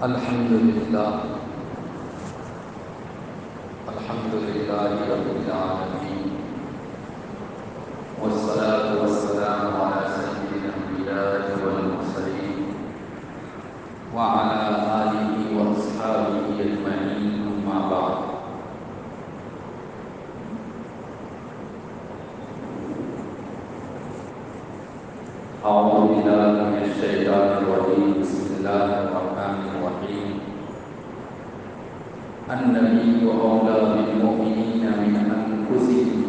الحمد للہ رب العالمین والصلاة والسلام علی سید الانبیاء والمرسلین وعلی آلہ واصحابہ اجمعین اما بعد۔ اعوذ باللہ من الشیطان الرجیم، بسم اللہ الرحمن الرحیم۔ النبی اولی بالمؤمنین من انفسہم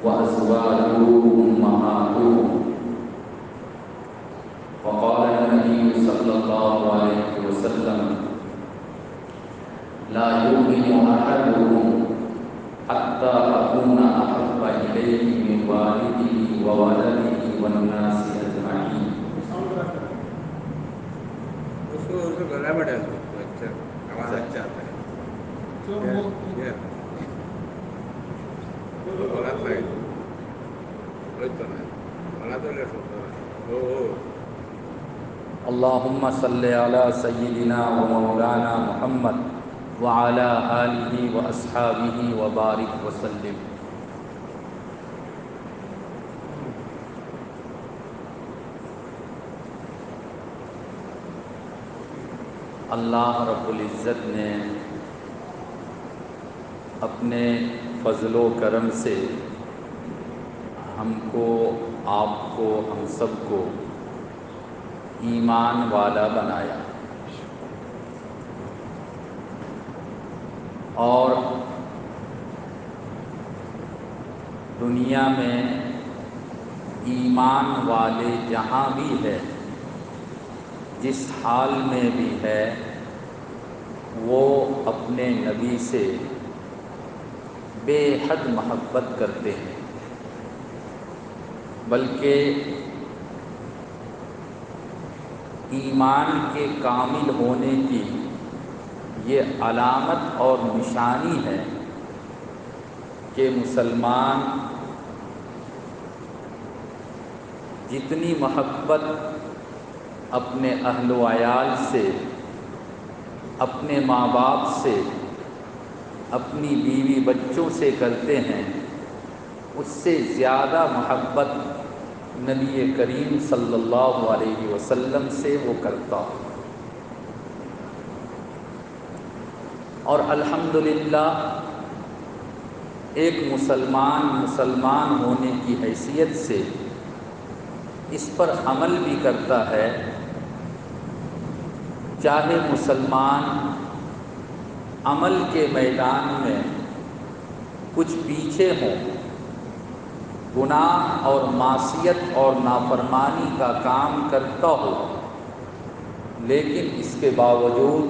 وازواجہ امہاتہم، وقال النبی صلی اللہ علیہ وسلم لا یؤمن احدکم حتی اکون احب الیہ من والدہ وولدہ والناس اجمعین۔ اس کو گلا میں ڈال دو، اچھا آواز اچھا آتا ہے۔ اللہم صلی علی سیدنا و مولانا محمد وعلی آلہ و اصحابہ وبارک وسلم۔ اللہ رب العزت نے اپنے فضل و کرم سے ہم کو، آپ کو، ہم سب کو ایمان والا بنایا، اور دنیا میں ایمان والے جہاں بھی ہے، جس حال میں بھی ہے، وہ اپنے نبی سے بے حد محبت کرتے ہیں، بلکہ ایمان کے کامل ہونے کی یہ علامت اور نشانی ہے کہ مسلمان جتنی محبت اپنے اہل و عیال سے، اپنے ماں باپ سے، اپنی بیوی بچوں سے کرتے ہیں، اس سے زیادہ محبت نبی کریم صلی اللہ علیہ وسلم سے وہ کرتا ہے۔ اور الحمدللہ ایک مسلمان ہونے کی حیثیت سے اس پر عمل بھی کرتا ہے، چاہے مسلمان عمل کے میدان میں کچھ پیچھے ہوں، گناہ اور معصیت اور نافرمانی کا کام کرتا ہو، لیکن اس کے باوجود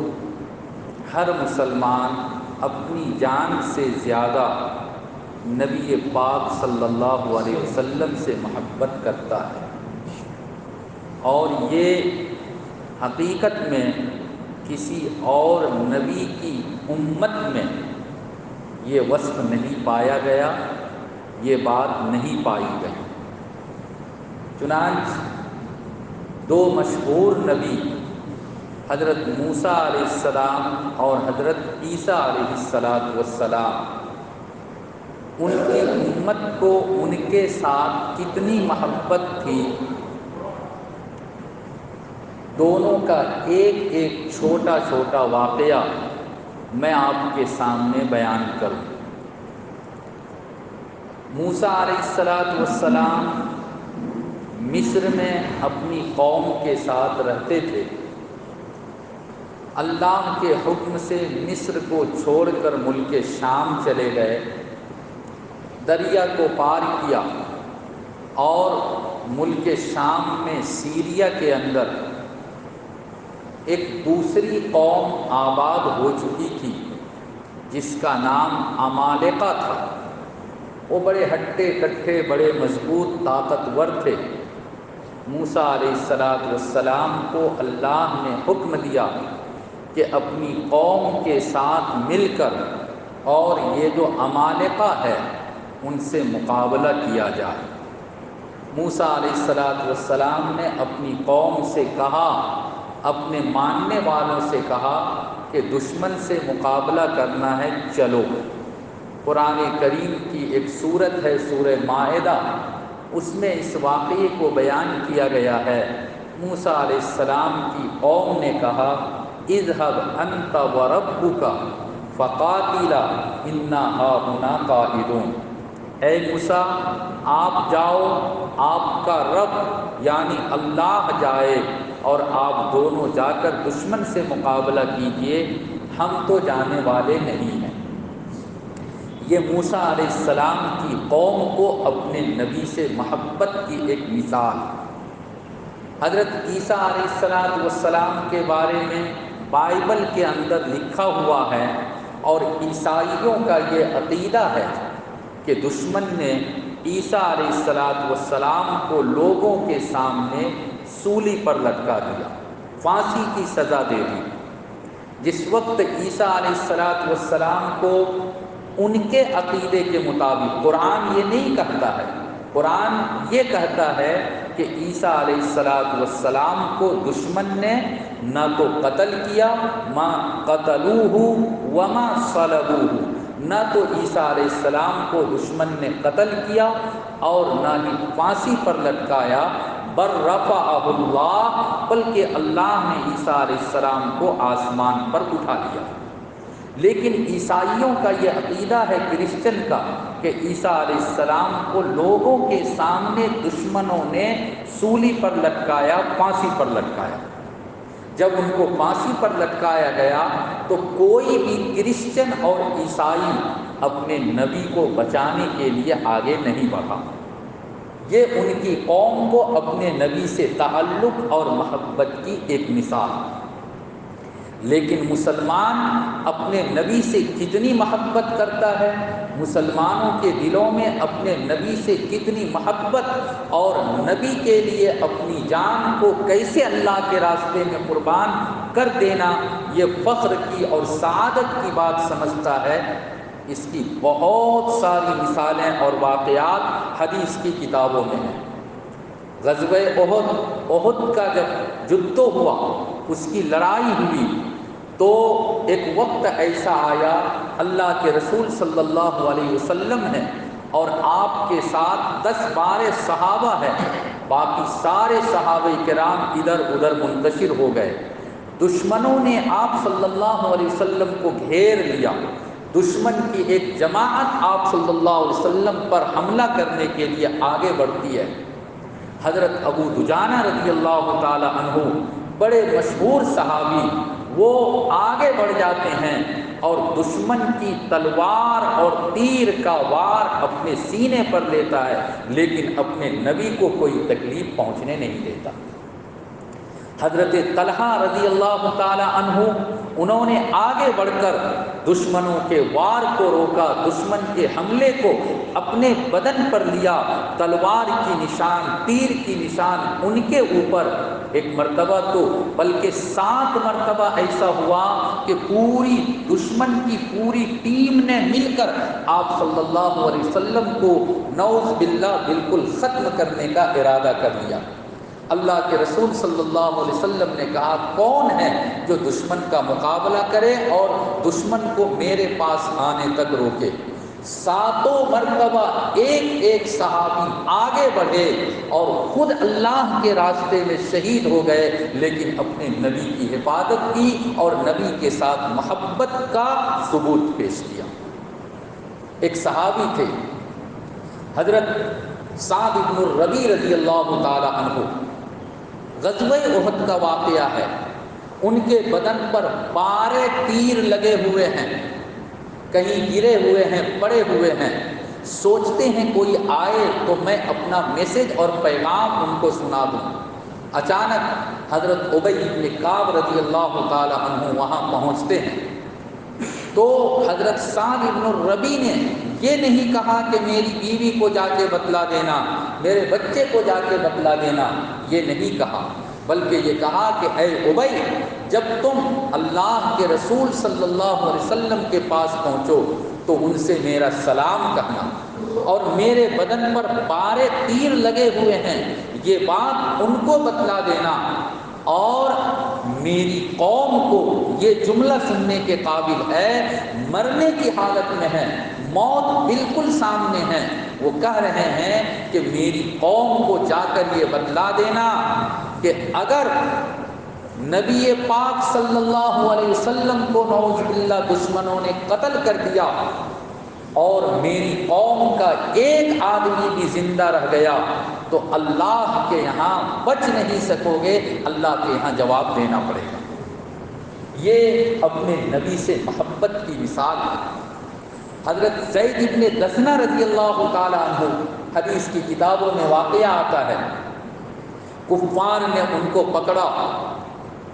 ہر مسلمان اپنی جان سے زیادہ نبی پاک صلی اللہ علیہ وسلم سے محبت کرتا ہے، اور یہ حقیقت میں کسی اور نبی کی امت میں یہ وصف نہیں پایا گیا، یہ بات نہیں پائی گئی۔ چنانچہ دو مشہور نبی حضرت موسیٰ علیہ السلام اور حضرت عیسیٰ علیہ السلام، ان کی امت کو ان کے ساتھ کتنی محبت تھی، دونوں کا ایک ایک چھوٹا چھوٹا واقعہ میں آپ کے سامنے بیان کروں۔ موسیٰ علیہ السلام مصر میں اپنی قوم کے ساتھ رہتے تھے، اللہ کے حکم سے مصر کو چھوڑ کر ملک شام چلے گئے، دریا کو پار کیا، اور ملک شام میں سیریا کے اندر ایک دوسری قوم آباد ہو چکی تھی جس کا نام عمالقہ تھا۔ وہ بڑے ہٹے کٹھے، بڑے مضبوط، طاقتور تھے۔ موسیٰ علیہ السلام کو اللہ نے حکم دیا کہ اپنی قوم کے ساتھ مل کر اور یہ جو عمالقہ ہے ان سے مقابلہ کیا جائے۔ موسیٰ علیہ السلام نے اپنی قوم سے کہا، اپنے ماننے والوں سے کہا کہ دشمن سے مقابلہ کرنا ہے، چلو۔ قرآن کریم کی ایک سورت ہے سورہ مائدہ، اس میں اس واقعے کو بیان کیا گیا ہے۔ موسیٰ علیہ السلام کی قوم نے کہا اذهب انت وربك فقاتلا انا ہاہنا قاعدون، اے موسیٰ آپ جاؤ، آپ کا رب یعنی اللہ جائے اور آپ دونوں جا کر دشمن سے مقابلہ کیجئے، ہم تو جانے والے نہیں ہیں۔ یہ موسیٰ علیہ السلام کی قوم کو اپنے نبی سے محبت کی ایک مثال۔ حضرت عیسیٰ علیہ السلام کے بارے میں بائبل کے اندر لکھا ہوا ہے، اور عیسائیوں کا یہ عقیدہ ہے کہ دشمن نے عیسیٰ علیہ السلام کو لوگوں کے سامنے سولی پر لٹکا دیا، پھانسی کی سزا دے دی۔ جس وقت عیسیٰ علیہ السلام کو ان کے عقیدے کے مطابق، قرآن یہ نہیں کہتا ہے، قرآن یہ کہتا ہے کہ عیسیٰ علیہ السلام کو دشمن نے نہ تو قتل کیا، ما قتلوہ وما صلبوہ، نہ تو عیسیٰ علیہ السلام کو دشمن نے قتل کیا اور نہ ہی پھانسی پر لٹکایا، بل رفعہ اللہ، بلکہ اللہ نے عیسیٰ علیہ السلام کو آسمان پر اٹھا لیا۔ لیکن عیسائیوں کا یہ عقیدہ ہے، کرسچن کا، کہ عیسیٰ علیہ السلام کو لوگوں کے سامنے دشمنوں نے سولی پر لٹکایا، پھانسی پر لٹکایا۔ جب ان کو پھانسی پر لٹکایا گیا تو کوئی بھی کرسچن اور عیسائی اپنے نبی کو بچانے کے لیے آگے نہیں بڑھا۔ یہ ان کی قوم کو اپنے نبی سے تعلق اور محبت کی ایک مثال۔ لیکن مسلمان اپنے نبی سے کتنی محبت کرتا ہے، مسلمانوں کے دلوں میں اپنے نبی سے کتنی محبت اور نبی کے لیے اپنی جان کو کیسے اللہ کے راستے میں قربان کر دینا یہ فخر کی اور سعادت کی بات سمجھتا ہے، اس کی بہت ساری مثالیں اور واقعات حدیث کی کتابوں میں ہیں۔ غزوہ احد کا جب جدو ہوا، اس کی لڑائی ہوئی، تو ایک وقت ایسا آیا، اللہ کے رسول صلی اللہ علیہ وسلم ہیں اور آپ کے ساتھ 10-12 صحابہ ہیں، باقی سارے صحابہ کرام ادھر ادھر منتشر ہو گئے۔ دشمنوں نے آپ صلی اللہ علیہ وسلم کو گھیر لیا، دشمن کی ایک جماعت آپ صلی اللہ علیہ وسلم پر حملہ کرنے کے لیے آگے بڑھتی ہے۔ حضرت ابو دجانہ رضی اللہ تعالی عنہ، بڑے مشہور صحابی، وہ آگے بڑھ جاتے ہیں اور دشمن کی تلوار اور تیر کا وار اپنے سینے پر لیتا ہے، لیکن اپنے نبی کو کوئی تکلیف پہنچنے نہیں دیتا۔ حضرت طلحہ رضی اللہ تعالی عنہ، انہوں نے آگے بڑھ کر دشمنوں کے وار کو روکا، دشمن کے حملے کو اپنے بدن پر لیا، تلوار کی نشان، تیر کی نشان ان کے اوپر۔ ایک مرتبہ تو بلکہ 7 مرتبہ ایسا ہوا کہ پوری دشمن کی پوری ٹیم نے مل کر آپ صلی اللہ علیہ وسلم کو نعوذ باللہ بالکل ختم کرنے کا ارادہ کر لیا۔ اللہ کے رسول صلی اللہ علیہ وسلم نے کہا کون ہے جو دشمن کا مقابلہ کرے اور دشمن کو میرے پاس آنے تک روکے؟ 7 مرتبہ ایک ایک صحابی آگے بڑھے اور خود اللہ کے راستے میں شہید ہو گئے، لیکن اپنے نبی کی حفاظت کی اور نبی کے ساتھ محبت کا ثبوت پیش کیا۔ ایک صحابی تھے حضرت سعد بن الربیع رضی اللہ تعالی عنہ، غزوہ احد کا واقعہ ہے، ان کے بدن پر 12 تیر لگے ہوئے ہیں، کہیں گرے ہوئے ہیں، پڑے ہوئے ہیں، سوچتے ہیں کوئی آئے تو میں اپنا میسج اور پیغام ان کو سنا دوں۔ اچانک حضرت ابی بن کعب رضی اللہ تعالی عنہ وہاں پہنچتے ہیں، تو حضرت سعد بن الربیع نے یہ نہیں کہا کہ میری بیوی کو جا کے بتلا دینا، میرے بچے کو جا کے بتلا دینا، یہ نہیں کہا، بلکہ یہ کہا کہ اے ابی، جب تم اللہ کے رسول صلی اللہ علیہ وسلم کے پاس پہنچو تو ان سے میرا سلام کہنا، اور میرے بدن پر 12 تیر لگے ہوئے ہیں یہ بات ان کو بتلا دینا، اور میری قوم کو یہ جملہ سننے کے قابل ہے، مرنے کی حالت میں ہے، موت بالکل سامنے ہے، وہ کہہ رہے ہیں کہ میری قوم کو جا کر یہ بتلا دینا کہ اگر نبی پاک صلی اللہ علیہ وسلم کو نعوذ باللہ دشمنوں نے قتل کر دیا اور میری قوم کا ایک آدمی بھی زندہ رہ گیا تو اللہ کے یہاں بچ نہیں سکو گے، اللہ کے یہاں جواب دینا پڑے گا۔ یہ اپنے نبی سے محبت کی مثال ہے۔ حضرت زید بن دثنہ رضی اللہ تعالی عنہ، حدیث کی کتابوں میں واقعہ آتا ہے، کفار نے ان کو پکڑا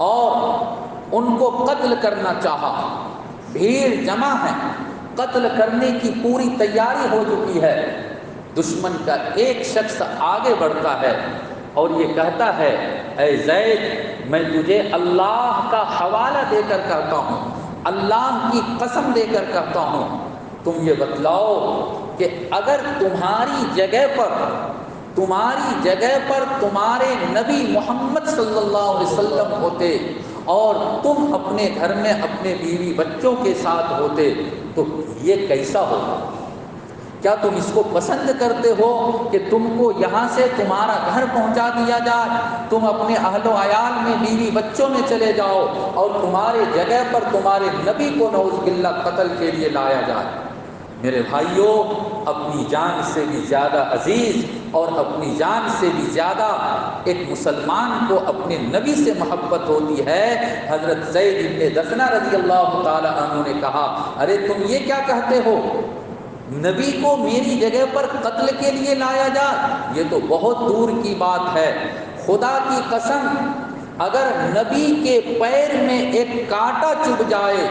اور ان کو قتل کرنا چاہا، بھیڑ جمع ہے، قتل کرنے کی پوری تیاری ہو چکی ہے، دشمن کا ایک شخص آگے بڑھتا ہے اور یہ کہتا ہے اے زید میں تجھے اللہ کا حوالہ دے کر کہتا ہوں، اللہ کی قسم دے کر کہتا ہوں، تم یہ بتلاؤ کہ اگر تمہاری جگہ پر تمہارے نبی محمد صلی اللہ علیہ وسلم ہوتے اور تم اپنے گھر میں اپنے بیوی بچوں کے ساتھ ہوتے تو یہ کیسا ہوگا؟ کیا تم اس کو پسند کرتے ہو کہ تم کو یہاں سے تمہارا گھر پہنچا دیا جائے، تم اپنے اہل و عیال میں بیوی بچوں میں چلے جاؤ اور تمہارے جگہ پر تمہارے نبی کو نعوذ باللہ قتل کے لیے لایا جائے؟ میرے بھائیوں، اپنی جان سے بھی زیادہ عزیز اور اپنی جان سے بھی زیادہ ایک مسلمان کو اپنے نبی سے محبت ہوتی ہے۔ حضرت زید بن دثنہ رضی اللہ تعالی عنہ نے کہا ارے تم یہ کیا کہتے ہو، نبی کو میری جگہ پر قتل کے لیے لایا جائے؟ یہ تو بہت دور کی بات ہے، خدا کی قسم اگر نبی کے پیر میں ایک کانٹا چبھ جائے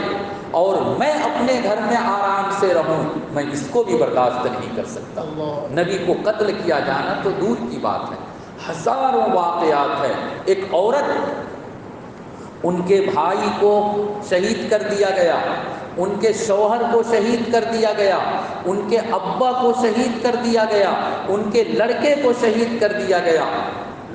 اور میں اپنے گھر میں آرام سے رہوں میں اس کو بھی برداشت نہیں کر سکتا۔ نبی کو قتل کیا جانا تو دور کی بات ہے۔ ہزاروں واقعات ہیں۔ ایک عورت، ان کے بھائی کو شہید کر دیا گیا، ان کے شوہر کو شہید کر دیا گیا، ان کے ابا کو شہید کر دیا گیا، ان کے لڑکے کو شہید کر دیا گیا۔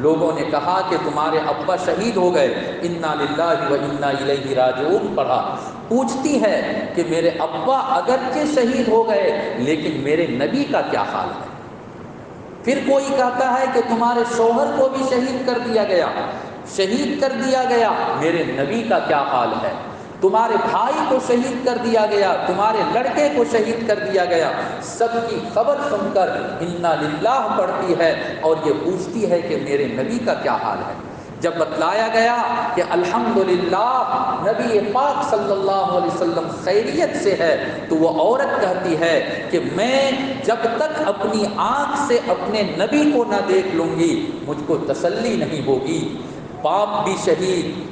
لوگوں نے کہا کہ تمہارے ابا شہید ہو گئے، انا للہ و انا الیہ راجعون پڑھا۔ پوچھتی ہے کہ میرے ابا اگرچہ شہید ہو گئے لیکن میرے نبی کا کیا حال ہے؟ پھر کوئی کہتا ہے کہ تمہارے شوہر کو بھی شہید کر دیا گیا، میرے نبی کا کیا حال ہے؟ تمہارے بھائی کو شہید کر دیا گیا، تمہارے لڑکے کو شہید کر دیا گیا۔ سب کی خبر سن کر انا للہ پڑھتی ہے اور یہ پوچھتی ہے کہ میرے نبی کا کیا حال ہے؟ جب بتلایا گیا کہ الحمدللہ نبی پاک صلی اللہ علیہ وسلم خیریت سے ہے تو وہ عورت کہتی ہے کہ میں جب تک اپنی آنکھ سے اپنے نبی کو نہ دیکھ لوں گی مجھ کو تسلی نہیں ہوگی۔ باپ بھی شہید،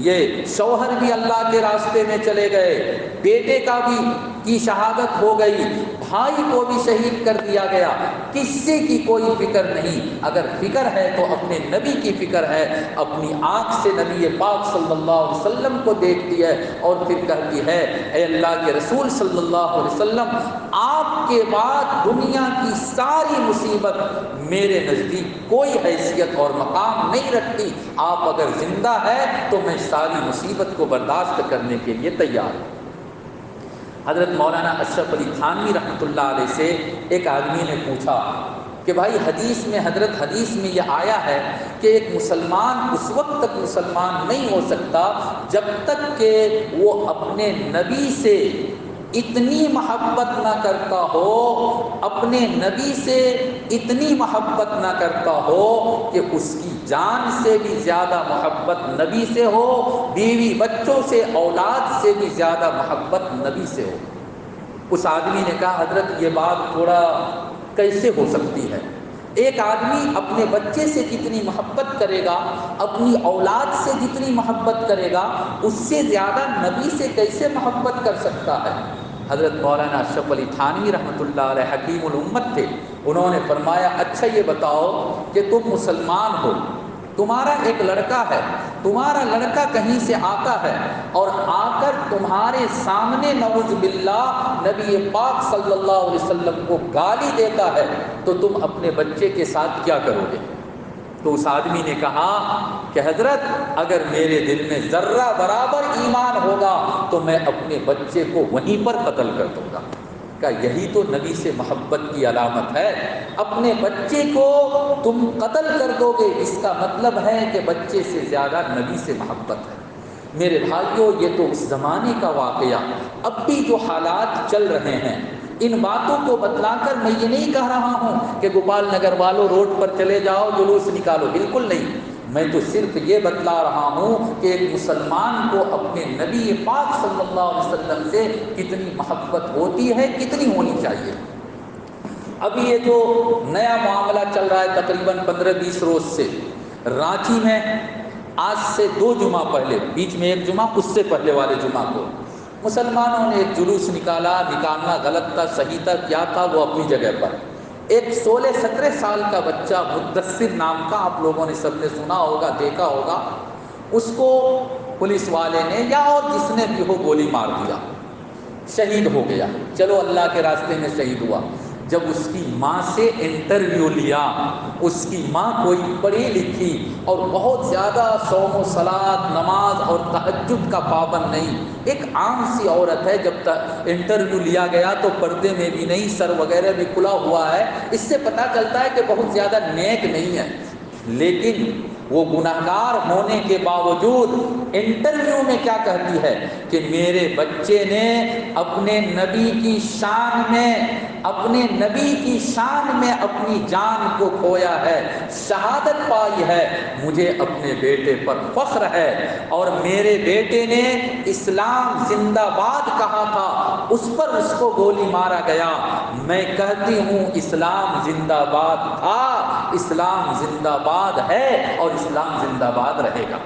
یہ شوہر بھی اللہ کے راستے میں چلے گئے، بیٹے کا بھی کی شہادت ہو گئی، بھائی کو بھی شہید کر دیا گیا، کسی کی کوئی فکر نہیں۔ اگر فکر ہے تو اپنے نبی کی فکر ہے، اپنی آنکھ سے نبی پاک صلی اللہ علیہ وسلم کو دیکھتی ہے اور پھر کہتی ہے اے اللہ کے رسول صلی اللہ علیہ وسلم، آپ کے بعد دنیا کی ساری مصیبت میرے نزدیک کوئی حیثیت اور مقام نہیں رکھتی، آپ اگر زندہ ہے تو میں ساری مصیبت کو برداشت کرنے کے لیے تیار ہوں۔ حضرت مولانا اشرف علی تھانوی رحمۃ اللہ علیہ سے ایک آدمی نے پوچھا کہ بھائی حدیث میں یہ آیا ہے کہ ایک مسلمان اس وقت تک مسلمان نہیں ہو سکتا جب تک کہ وہ اپنے نبی سے اتنی محبت نہ کرتا ہو، اپنے نبی سے اتنی محبت نہ کرتا ہو کہ اس کی جان سے بھی زیادہ محبت نبی سے ہو، بیوی بچوں سے اولاد سے بھی زیادہ محبت نبی سے ہو۔ اس آدمی نے کہا حضرت یہ بات تھوڑا کیسے ہو سکتی ہے؟ ایک آدمی اپنے بچے سے جتنی محبت کرے گا، اپنی اولاد سے جتنی محبت کرے گا، اس سے زیادہ نبی سے کیسے محبت کر سکتا ہے؟ حضرت مولانا اشرف علی تھانوی رحمۃ اللہ علیہ حکیم الامت تھے، انہوں نے فرمایا اچھا یہ بتاؤ کہ تم مسلمان ہو، تمہارا ایک لڑکا ہے، تمہارا لڑکا کہیں سے آتا ہے اور آ کر تمہارے سامنے نعوذ باللہ نبی پاک صلی اللہ علیہ وسلم کو گالی دیتا ہے تو تم اپنے بچے کے ساتھ کیا کرو گے؟ تو اس آدمی نے کہا کہ حضرت اگر میرے دل میں ذرہ برابر ایمان ہوگا تو میں اپنے بچے کو وہیں پر قتل کر دوں گا۔ کہ یہی تو نبی سے محبت کی علامت ہے، اپنے بچے کو تم قتل کر دو گے، اس کا مطلب ہے کہ بچے سے زیادہ نبی سے محبت ہے۔ میرے بھائیوں، یہ تو اس زمانے کا واقعہ، اب بھی جو حالات چل رہے ہیں، ان باتوں کو بتلا کر میں یہ نہیں کہہ رہا ہوں کہ گوپال نگر والوں روڈ پر چلے جاؤ جلوس نکالو، بالکل نہیں۔ میں تو صرف یہ بتلا رہا ہوں کہ ایک مسلمان کو اپنے نبی پاک صلی اللہ علیہ وسلم سے کتنی محبت ہوتی ہے، کتنی ہونی چاہیے۔ ابھی یہ جو نیا معاملہ چل رہا ہے تقریباً 15-20 روز سے رانچی میں، آج سے 2 جمعہ پہلے، بیچ میں ایک جمعہ، اس سے پہلے والے جمعہ کو مسلمانوں نے ایک جلوس نکالنا غلط تھا، صحیح تھا، کیا تھا وہ اپنی جگہ پر۔ ایک 16-17 سال کا بچہ مدثر نام کا، آپ لوگوں نے سب نے سنا ہوگا، دیکھا ہوگا، اس کو پولیس والے نے یا اور جس نے بھی ہو گولی مار دیا، شہید ہو گیا۔ چلو اللہ کے راستے میں شہید ہوا۔ جب اس کی ماں سے انٹرویو لیا، اس کی ماں کوئی پڑھی لکھی اور بہت زیادہ صوم و صلاۃ، نماز اور تہجد کا پابند نہیں، ایک عام سی عورت ہے۔ جب تک انٹرویو لیا گیا تو پردے میں بھی نہیں، سر وغیرہ بھی کھلا ہوا ہے، اس سے پتہ چلتا ہے کہ بہت زیادہ نیک نہیں ہے، لیکن وہ گنہگار ہونے کے باوجود انٹرویو میں کیا کہتی ہے کہ میرے بچے نے اپنے نبی کی شان میں اپنی جان کو کھویا ہے، شہادت پائی ہے، مجھے اپنے بیٹے پر فخر ہے، اور میرے بیٹے نے اسلام زندہ باد کہا تھا، اس پر اس کو گولی مارا گیا۔ میں کہتی ہوں اسلام زندہ باد تھا، اسلام زندہ باد ہے اور اسلام زندہ باد رہے گا۔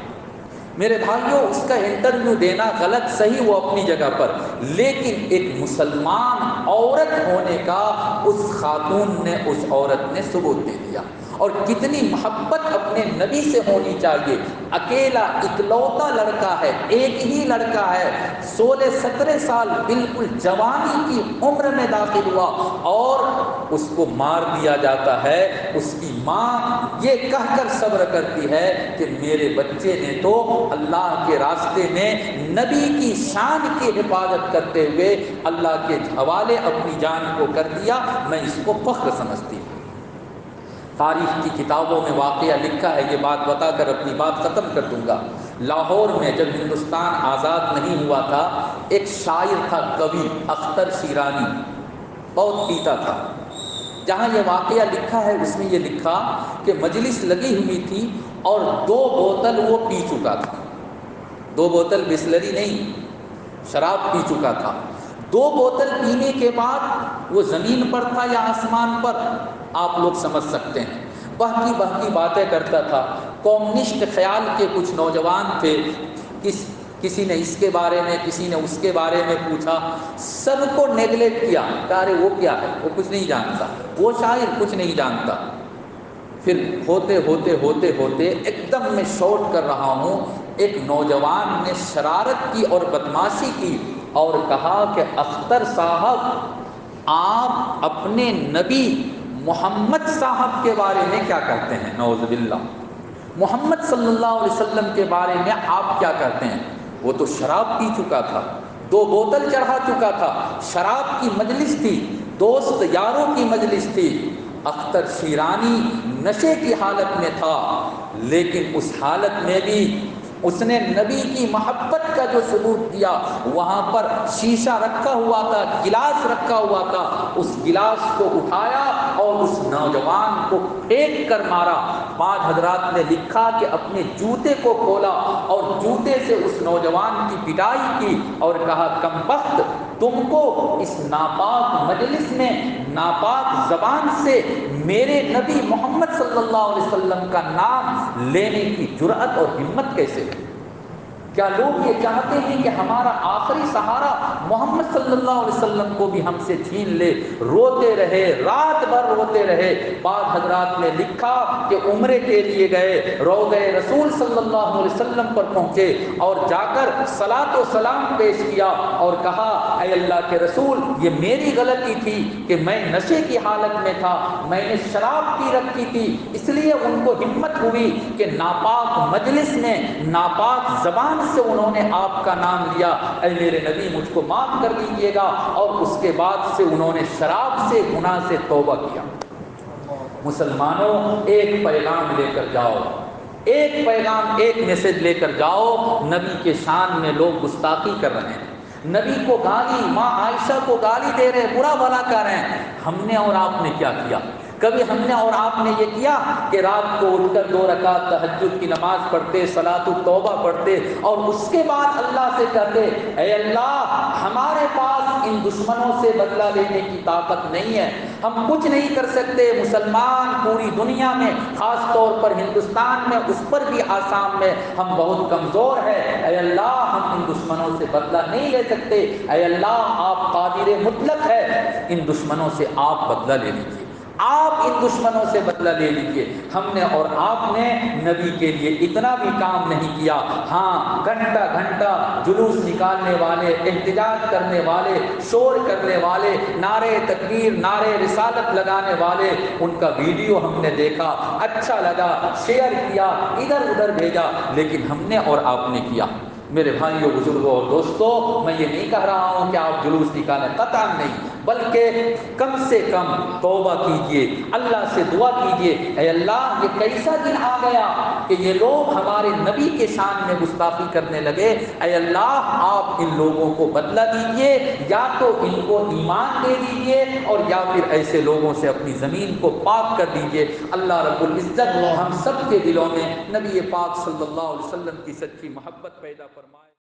میرے بھائیوں، اس کا انٹرویو دینا غلط صحیح وہ اپنی جگہ پر، لیکن ایک مسلمان عورت ہونے کا اس خاتون نے، اس عورت نے ثبوت دے دیا۔ اور کتنی محبت اپنے نبی سے ہونی چاہیے۔ اکیلا اکلوتا لڑکا ہے، ایک ہی لڑکا ہے، 16-17 سال بالکل جوانی کی عمر میں داخل ہوا اور اس کو مار دیا جاتا ہے۔ اس کی ماں یہ کہہ کر صبر کرتی ہے کہ میرے بچے نے تو اللہ کے راستے میں نبی کی شان کی حفاظت کرتے ہوئے اللہ کے حوالے اپنی جان کو کر دیا، میں اس کو فخر سمجھتی ہوں۔ تاریخ کی کتابوں میں واقعہ لکھا ہے، یہ بات بتا کر اپنی بات ختم کر دوں گا۔ لاہور میں جب ہندوستان آزاد نہیں ہوا تھا، ایک شاعر تھا، کوی اختر شیرانی، بہت پیتا تھا۔ جہاں یہ واقعہ لکھا ہے اس میں یہ لکھا کہ مجلس لگی ہوئی تھی اور 2 بوتل وہ پی چکا تھا، 2 بوتل بسلری نہیں، شراب پی چکا تھا۔ 2 بوتل پینے کے بعد وہ زمین پر تھا یا آسمان پر، آپ لوگ سمجھ سکتے ہیں، بہکی باتیں کرتا تھا۔ کمیونسٹ خیال کے کچھ نوجوان تھے، کسی نے اس کے بارے میں، کسی نے اس کے بارے میں پوچھا، سب کو نیگلیکٹ کیا، کہا ارے وہ کیا ہے، وہ کچھ نہیں جانتا، وہ شاعر کچھ نہیں جانتا۔ پھر ہوتے ایک دم میں شارٹ کر رہا ہوں، ایک نوجوان نے شرارت کی اور بدماشی کی اور کہا کہ اختر صاحب آپ اپنے نبی محمد صاحب کے بارے میں کیا کہتے ہیں؟ نعوذ باللہ، محمد صلی اللہ علیہ وسلم کے بارے میں آپ کیا کہتے ہیں؟ وہ تو شراب پی چکا تھا، 2 بوتل چڑھا چکا تھا، شراب کی مجلس تھی، دوست یاروں کی مجلس تھی۔ اختر شیرانی نشے کی حالت میں تھا، لیکن اس حالت میں بھی اس نے نبی کی محبت کا جو ثبوت دیا، وہاں پر شیشہ رکھا ہوا تھا، گلاس رکھا ہوا تھا، اس گلاس کو اٹھایا اور اس نوجوان کو پھینک کر مارا۔ بعض حضرات نے لکھا کہ اپنے جوتے کو کھولا اور جوتے سے اس نوجوان کی پٹائی کی اور کہا کمبخت، تم کو اس ناپاک مجلس میں ناپاک زبان سے میرے نبی محمد صلی اللہ علیہ وسلم کا نام لینے کی جرأت اور ہمت کیسے ہے؟ کیا لوگ یہ چاہتے ہیں کہ ہمارا آخری سہارا محمد صلی اللہ علیہ وسلم کو بھی ہم سے چھین لے؟ روتے رہے، رات بھر روتے رہے۔ بعض حضرات نے لکھا کہ عمرے کے لیے گئے، روضہ رسول صلی اللہ علیہ وسلم پر پہنچے اور جا کر صلاۃ و سلام پیش کیا اور کہا اے اللہ کے رسول، یہ میری غلطی تھی کہ میں نشے کی حالت میں تھا، میں نے شراب پی رکھی تھی، اس لیے ان کو ہمت ہوئی کہ ناپاک مجلس میں ناپاک زبان سے انہوں نے آپ کا نام لیا، اے میرے نبی مجھ کو معاف کر دیجیے گا، اور اس کے بعد سے انہوں نے شراب سے گناہ سے توبہ کیا۔ مسلمانوں، ایک پیغام لے کر جاؤ، ایک پیغام، ایک میسج لے کر جاؤ۔ نبی کے شان میں لوگ گستاخی کر رہے ہیں، نبی کو گالی، ماں عائشہ کو گالی دے رہے ہیں، برا بھلا کر رہے ہیں۔ ہم نے اور آپ نے کیا کیا؟ کبھی ہم نے اور آپ نے یہ کیا کہ رات کو اٹھ کر 2 رکعت تہجد کی نماز پڑھتے، صلاۃ التوبہ پڑھتے، اور اس کے بعد اللہ سے کہتے اے اللہ ہمارے پاس ان دشمنوں سے بدلہ لینے کی طاقت نہیں ہے، ہم کچھ نہیں کر سکتے، مسلمان پوری دنیا میں، خاص طور پر ہندوستان میں، اس پر بھی آسام میں ہم بہت کمزور ہیں، اے اللہ ہم ان دشمنوں سے بدلہ نہیں لے سکتے، اے اللہ آپ قادر مطلق ہے، ان دشمنوں سے آپ بدلہ لے لیجیے، آپ ان دشمنوں سے بدلہ لے لیجیے۔ ہم نے اور آپ نے نبی کے لیے اتنا بھی کام نہیں کیا۔ ہاں، گھنٹہ گھنٹہ جلوس نکالنے والے، احتجاج کرنے والے، شور کرنے والے، نعرے تکبیر، نعرے رسالت لگانے والے، ان کا ویڈیو ہم نے دیکھا، اچھا لگا، شیئر کیا، ادھر ادھر بھیجا، لیکن ہم نے اور آپ نے کیا؟ میرے بھائیوں، بزرگوں اور دوستوں، میں یہ نہیں کہہ رہا ہوں کہ آپ جلوس نکالیں، قطعاً نہیں، بلکہ کم سے کم توبہ کیجئے، اللہ سے دعا کیجئے، اے اللہ یہ کیسا دن آ گیا کہ یہ لوگ ہمارے نبی کے شان میں گستاخی کرنے لگے، اے اللہ آپ ان لوگوں کو بدلہ دیجئے، یا تو ان کو ایمان دے دیجئے اور یا پھر ایسے لوگوں سے اپنی زمین کو پاک کر دیجئے۔ اللہ رب العزت ہم سب کے دلوں میں نبی پاک صلی اللہ علیہ وسلم کی سچی محبت پیدا فرمائے۔